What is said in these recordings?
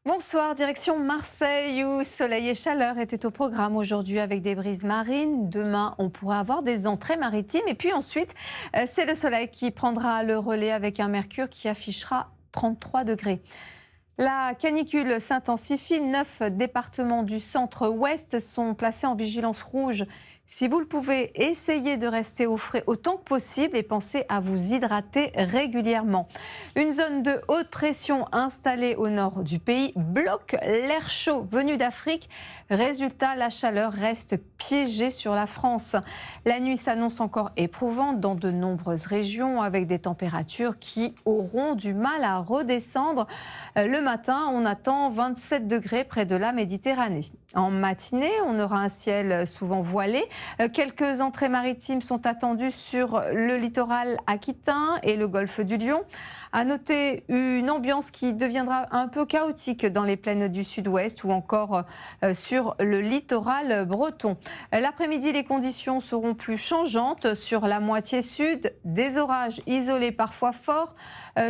Bonsoir, direction Marseille où soleil et chaleur étaient au programme aujourd'hui avec des brises marines. Demain, on pourra avoir des entrées maritimes et puis ensuite, c'est le soleil qui prendra le relais avec un mercure qui affichera 33 degrés. La canicule s'intensifie. 9 départements du centre-ouest sont placés en vigilance rouge. Si vous le pouvez, essayez de rester au frais autant que possible et pensez à vous hydrater régulièrement. Une zone de haute pression installée au nord du pays bloque l'air chaud venu d'Afrique. Résultat, la chaleur reste piégée sur la France. La nuit s'annonce encore éprouvante dans de nombreuses régions avec des températures qui auront du mal à redescendre. Le matin, on attend 27 degrés près de la Méditerranée. En matinée, on aura un ciel souvent voilé. Quelques entrées maritimes sont attendues sur le littoral aquitain et le golfe du Lion. À noter une ambiance qui deviendra un peu chaotique dans les plaines du sud-ouest ou encore sur le littoral breton. L'après-midi, les conditions seront plus changeantes sur la moitié sud. Des orages isolés parfois forts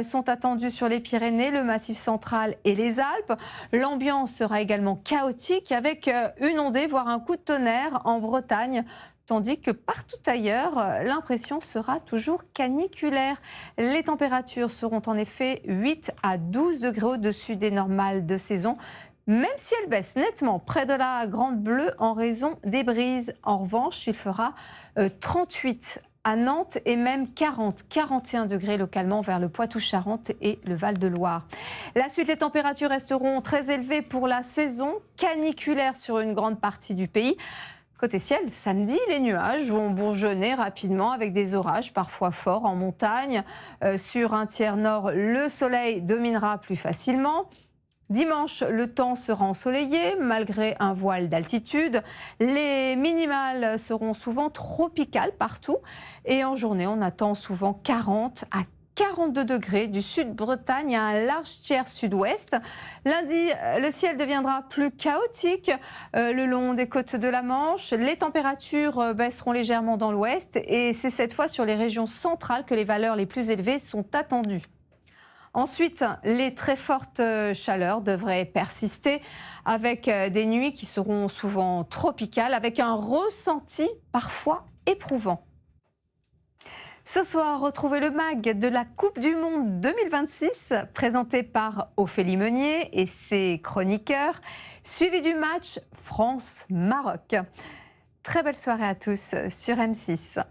sont attendus sur les Pyrénées, le Massif central et les Alpes. L'ambiance sera également chaotique avec une ondée, voire un coup de tonnerre en Bretagne. Tandis que partout ailleurs, l'impression sera toujours caniculaire. Les températures seront en effet 8 à 12 degrés au-dessus des normales de saison, même si elles baissent nettement près de la Grande Bleue en raison des brises. En revanche, il fera 38 à Nantes et même 41 degrés localement vers le Poitou-Charentes et le Val-de-Loire. La suite, les températures resteront très élevées pour la saison caniculaire sur une grande partie du pays. Côté ciel, samedi, les nuages vont bourgeonner rapidement avec des orages parfois forts en montagne. Sur un tiers nord, le soleil dominera plus facilement. Dimanche, le temps sera ensoleillé malgré un voile d'altitude. Les minimales seront souvent tropicales partout. Et en journée, on attend souvent 40 à 42 degrés du sud-Bretagne à un large tiers sud-ouest. Lundi, le ciel deviendra plus chaotique le long des côtes de la Manche. Les températures baisseront légèrement dans l'ouest et c'est cette fois sur les régions centrales que les valeurs les plus élevées sont attendues. Ensuite, les très fortes chaleurs devraient persister avec des nuits qui seront souvent tropicales, avec un ressenti parfois éprouvant. Ce soir, retrouvez le MAG de la Coupe du Monde 2026, présenté par Ophélie Meunier et ses chroniqueurs, suivi du match France-Maroc. Très belle soirée à tous sur M6.